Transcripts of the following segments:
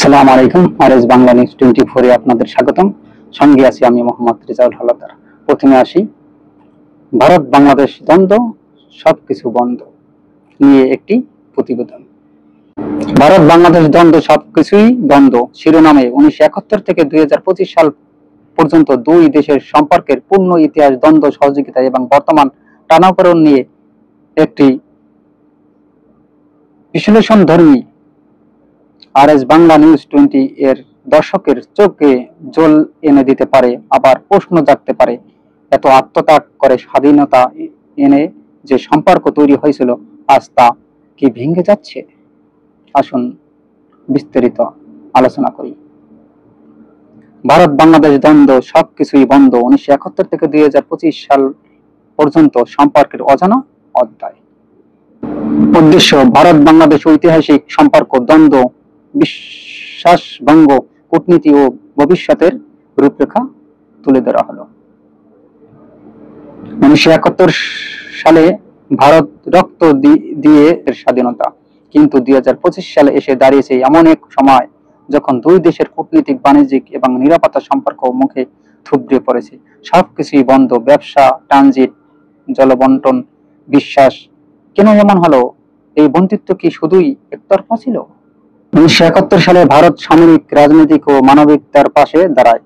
আসসালামু আলাইকুম। RS Bangla news 24 এ আপনাদের স্বাগতম। সঙ্গে আছি আমি মোহাম্মদ রিজাউল হাওলাদার। প্রথমে আসি ভারত বাংলাদেশ দ্বন্দ্ব সবকিছু বন্ধ নিয়ে একটি প্রতিবেদন। ভারত বাংলাদেশ দ্বন্দ্ব সবকিছুই বন্ধ শিরোনামে 1971 থেকে 2025 সাল পর্যন্ত দুই দেশের সম্পর্কের পূর্ণ ইতিহাস, দ্বন্দ্ব, সহযোগিতা এবং বর্তমান টানাপোড়েন নিয়ে একটি বিশ্লেষণধর্মী আরএস বাংলা নিউজ 20 এর দর্শকের চোখে জল এনে দিতে পারে, আবার প্রশ্ন জাগতে পারে, এত আত্মত্যাগ করে স্বাধীনতা এনে যে সম্পর্ক তৈরি হয়েছিল আজ তা কি ভেঙে যাচ্ছে? আসুন বিস্তারিত আলোচনা করি। ভারত বাংলাদেশ দ্বন্দ্ব সবকিছুই বন্ধ 1971 থেকে 2025 সাল পর্যন্ত সম্পর্কের অজানা অধ্যায়। উদ্দেশ্য: ভারত বাংলাদেশ ঐতিহাসিক সম্পর্ক, দ্বন্দ্ব, বিশ্বাসভঙ্গ, কূটনীতি ও ভবিষ্যতের রূপরেখা তুলে ধরা হলো। 1971 সালে ভারত রক্ত দিয়ে স্বাধীনতা, কিন্তু 2025 সালে এসে দাঁড়িয়েছে এমন এক সময় যখন দুই দেশের কূটনীতিক, বাণিজ্যিক এবং নিরাপত্তা সম্পর্ক মুখে থুবড়ে পড়েছে। সবকিছুই বন্ধ, ব্যবসা, ট্রানজিট, জলবন্টন, বিশ্বাস। কেন এমন হলো? এই বন্ধুত্ব কি শুধুই একতরফা ছিল? 1971 সালে ভারত সামরিক, রাজনৈতিক ও মানবিকতার পাশে দাঁড়ায়।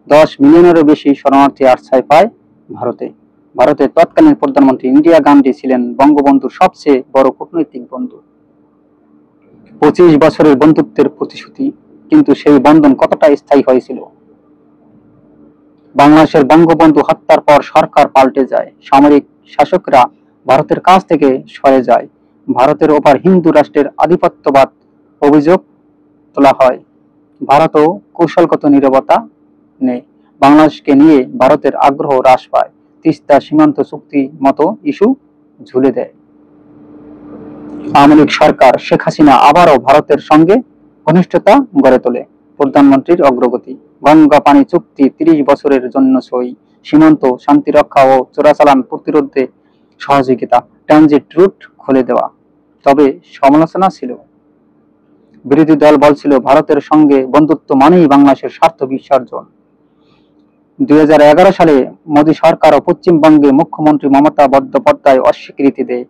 10 মিলিয়নেরও বেশি শরণার্থী আশ্রয় পায় ভারতে। ভারতের তৎকালীন প্রধানমন্ত্রী ইন্দিরা গান্ধী ছিলেন বঙ্গবন্ধুর সবচেয়ে বড় কূটনৈতিক বন্ধু। 25 বছরের বন্ধুত্বের প্রতিশ্রুতি, কিন্তু সেই বন্ধন কতটা স্থায়ী হয়েছিল? বাংলাদেশের বঙ্গবন্ধু হত্যার পর সরকার পাল্টে যায়, সামরিক শাসকরা ভারতের কাছ থেকে সরে যায়, ভারতের ওপর হিন্দু রাষ্ট্রের আধিপত্যবাদ অভিযোগ তোলা হয়। ভারতও কৌশলগত নীরবতা নেই। বাংলাদেশকে নিয়ে ভারতের আগ্রহ হ্রাস পায়, তিস্তা সীমান্ত চুক্তি মতো ইস্যু ঝুলে দেয়। আওয়ামী লীগ সরকার শেখ হাসিনা আবারও ভারতের সঙ্গে ঘনিষ্ঠতা গড়ে তোলে। প্রধানমন্ত্রীর অগ্রগতি: গঙ্গা পানি চুক্তি 30 বছরের জন্য সই, সীমান্ত শান্তিরক্ষা ও চোরাচালান প্রতিরোধে সহযোগিতা, ট্রানজিট রুট খুলে দেওয়া। তবে সমালোচনা ছিল। বিরোধী দল বলছিল ভারতের সঙ্গে বন্ধুত্ব মানেই বাংলাদেশের স্বার্থ বিসর্জন। 2011 সালে মোদী সরকার ও পশ্চিমবঙ্গে মুখ্যমন্ত্রী মমতা বন্দ্যোপাধ্যায় অস্বীকৃতি দেয়।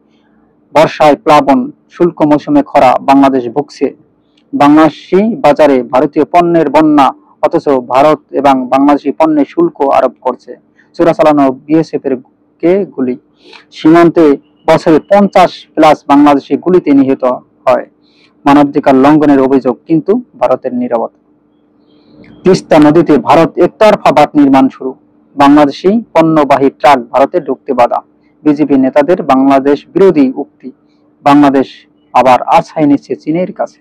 বর্ষায় প্লাবন, শুল্ক মৌসুমে খরা, বাংলাদেশ ভুগছে। বাংলাদেশি বাজারে ভারতীয় পণ্যের বন্যা, অথচ ভারত এবং বাংলাদেশি পণ্যে শুল্ক আরোপ করছে। চোরাচালানো বিএসএফ এর গুলি, সীমান্তে বছরে 50+ বাংলাদেশি গুলিতে নিহত হয়। মানবাধিকার লঙ্ঘনের অভিযোগ, কিন্তু ভারতের নীরবতা। তিস্তা নদীতে ভারত একতরফা বাঁধ নির্মাণ শুরু, বাংলাদেশি পণ্যবাহী ট্রাক ভারতে ঢুকতে বাধা। বিজেপি নেতাদের বাংলাদেশ বিরোধী উক্তি, বাংলাদেশ আবার আছাড় নিচ্ছে চীনের কাছে।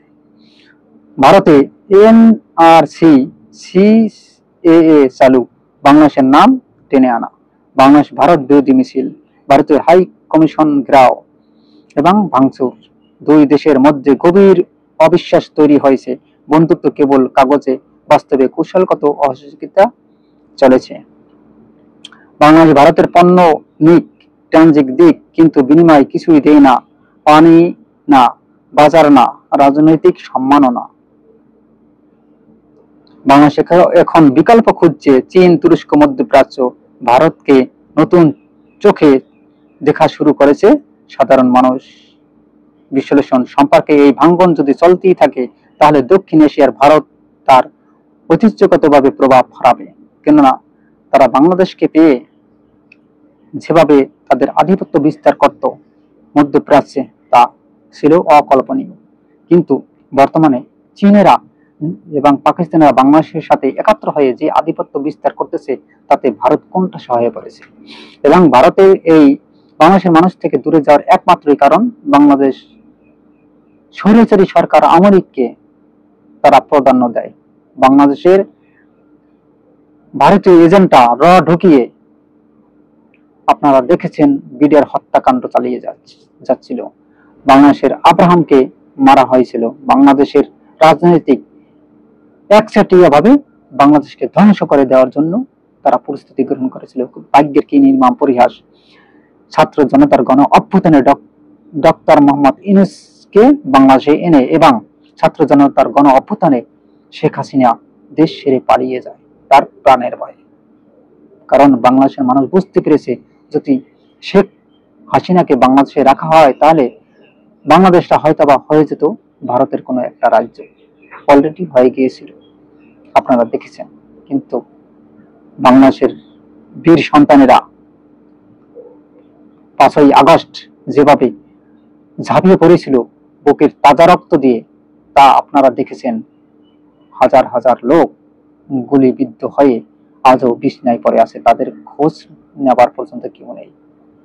ভারতে এনআরসি, সিএএ চালু, বাংলাদেশের নাম টেনে আনা। বাংলাদেশ ভারত বিরোধী মিছিল, ভারতীয় হাই কমিশন ঘেরাও এবং ভাঙচুর। দুই দেশের মধ্যে গভীর অবিশ্বাস তৈরি হয়েছে। বন্ধুত্ব কেবল কাগজে, বাস্তবে কৌশলগত অসহযোগিতা চলেছে। বাংলাদেশ ভারতের পণ্য নিক, ট্রানজিট দিক, কিন্তু বিনিময় কিছুই দেয় না। পানি না, বাজার না, রাজনৈতিক সম্মানও না। বাংলাদেশ এখন বিকল্প খুঁজছে। চীন, তুরস্ক, মধ্যপ্রাচ্য। ভারতকে নতুন চোখে দেখা শুরু করেছে সাধারণ মানুষ। বিশ্লেষণ: সম্পর্কে এই ভাঙ্গন যদি চলতেই থাকে, তাহলে দক্ষিণ এশিয়ার ভারত তার ঐতিহ্যগতভাবে প্রভাব হারাবে। কেননা তারা বাংলাদেশকে পেয়ে যেভাবে তাদের আধিপত্য বিস্তার করত মধ্যপ্রাচ্যে, তা ছিল অকল্পনীয়। কিন্তু বর্তমানে চীনেরা এবং পাকিস্তানেরা বাংলাদেশের সাথে একাত্র হয়ে যে আধিপত্য বিস্তার করতেছে, তাতে ভারত কোনটা সহায় করেছে? এবং ভারতের এই বাংলাদেশের মানুষ থেকে দূরে যাওয়ার একমাত্রই কারণ, বাংলাদেশ স্বৈরাচারী সরকার আওয়ামী লীগকে তারা প্রাধান্য দেয়। বাংলাদেশের ভারতীয় এজেন্টরা ঢুকিয়ে, আপনারা দেখেছেন, বিডিআর হত্যাকাণ্ড চালিয়ে যাচ্ছিল। বাংলাদেশের আব্রাহামকে মারা হয়েছিল। বাংলাদেশের রাজনৈতিক একচাটিয়া ভাবে বাংলাদেশকে ধ্বংস করে দেওয়ার জন্য তারা পরিস্থিতি গ্রহণ করেছিল। ভাগ্যের কি নির্মম পরিহাস! ছাত্র জনতার গণ অভ্যুত্থানে ডক্টর মোহাম্মদ ইউনূসকে বাংলাদেশে এনে এবং ছাত্র জনতার গণ অভ্যুত্থানে শেখ হাসিনা দেশ ছেড়ে পালিয়ে যায় তার প্রাণের ভয়ে। কারণ বাংলাদেশের মানুষ বুঝতে পেরেছে, যদি শেখ হাসিনাকে বাংলাদেশে রাখা হয় তাহলে বাংলাদেশটা হয়তোবা হয়ে যেত ভারতের কোনো একটা রাজ্য। অলরেডি হয়ে গিয়েছিল, আপনারা দেখেছেন। কিন্তু বাংলাদেশের বীর সন্তানেরা 5ই আগস্ট যেভাবে ঝাঁপিয়ে পড়েছিল বুকের তাজা রক্ত দিয়ে, তা আপনারা দেখেছেন। হাজার হাজার লোক গুলিবিদ্ধ হয়ে আজও বিছনায় পড়ে আছে, তাদের খোঁজ নেবার পর্যন্ত কেউ নেই।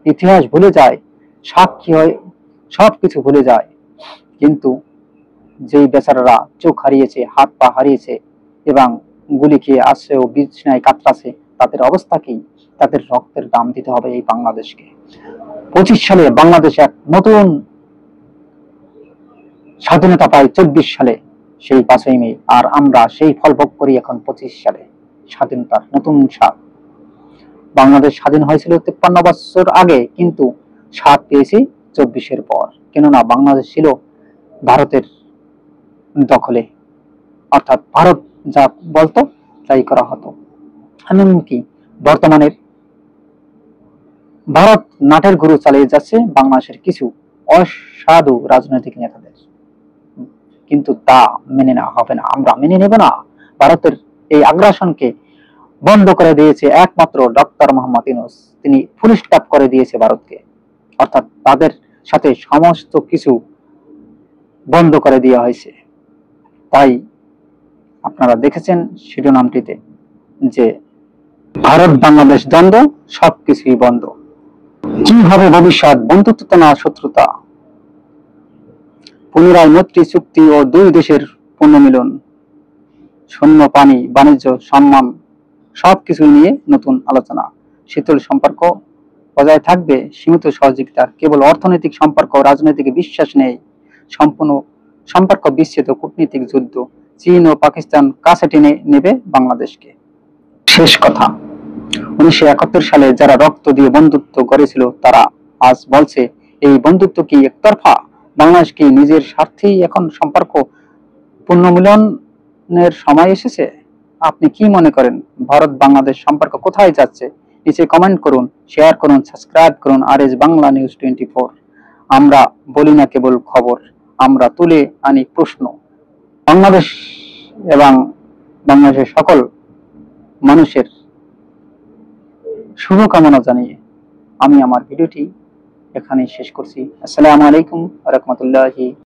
ইতিহাস ভুলে যায়, সাক্ষী হয়, সবকিছু ভুলে যায়। কিন্তু যেই বেচারারা চোখ হারিয়েছে, হাত পা হারিয়েছে এবং গুলি খেয়ে আসছে ও বিছনায় কাতরাছে, তাদের অবস্থা কি? তাদের রক্তের দাম দিতে হবে এই বাংলাদেশকে। 25 সালে বাংলাদেশ এক নতুন স্বাধীনতা পায় 24 সালে, সেই 5ই মে। আর আমরা সেই ফল ভোগ করি এখন 25 সালে, স্বাধীনতার নতুন স্বাদ। বাংলাদেশ স্বাধীন হয়েছিল 53 বছর আগে, কিন্তু স্বাদ পেয়েছি 24-এর পর। কেননা বাংলাদেশ ছিল ভারতের দখলে, অর্থাৎ ভারত যা বলতো তাই করা হতো। এমনকি বর্তমানের ভারত নাটের গুরু চালিয়ে যাচ্ছে বাংলাদেশের কিছু অসাধু রাজনৈতিক নেতাদের। কিন্তু তা মেনে নেওয়া হবে না, আমরা মেনে নেব না। ভারতের এই আগ্রাসনকে বন্ধ করে দিয়েছে একমাত্র ডক্টর মোহাম্মদ ইউনূস। তিনি ফুল স্টপ করে দিয়েছে ভারতকে, অর্থাৎ তাদের সাথে সমস্ত কিছু বন্ধ করে দেওয়া হয়েছে। তাই আপনারা দেখেছেন শিরোনামটিতে যে ভারত বাংলাদেশ দ্বন্দ্ব, সবকিছুই বন্ধ। কি হবে ভবিষ্যৎ? বন্ধুত্ব না শত্রুতা? পুনরায় মৈত্রী চুক্তি ও দুই দেশের পুনর্মিলন, শূন্য পানি, বাণিজ্য, সম্মান, সবকিছু নিয়ে নতুন আলোচনা। শীতল সম্পর্ক বজায় থাকবে, সীমিত সহযোগিতা, কেবল অর্থনৈতিক সম্পর্ক, রাজনৈতিক বিশ্বাস নেই, সম্পূর্ণ সম্পর্ক বিচ্ছেদ, কূটনীতিক যুদ্ধ। চীন ও পাকিস্তান কাছে টেনে নেবে বাংলাদেশকে। শেষ কথা, 1971 সালে যারা রক্ত দিয়ে বন্ধুত্ব গড়েছিল তারা আজ বলছে এই বন্ধুত্ব কি একতরফা? বাংলাদেশ কি নিজের স্বার্থেই এখন সম্পর্ক পুনর্মিলনের সময় এসেছে? আপনি কি মনে করেন, ভারত বাংলাদেশ সম্পর্ক কোথায় যাচ্ছে? নিচে কমেন্ট করুন, শেয়ার করুন, সাবস্ক্রাইব করুন। RS Bangla news 24। আমরা বলি না কেবল খবর, আমরা তুলে আনি প্রশ্ন। বাংলাদেশ এবং বাংলাদেশের সকল মানুষের শুভকামনা জানিয়ে আমি আমার ভিডিওটি এখানেই শেষ করছি। আসসালামু আলাইকুম ওয়া রাহমাতুল্লাহি।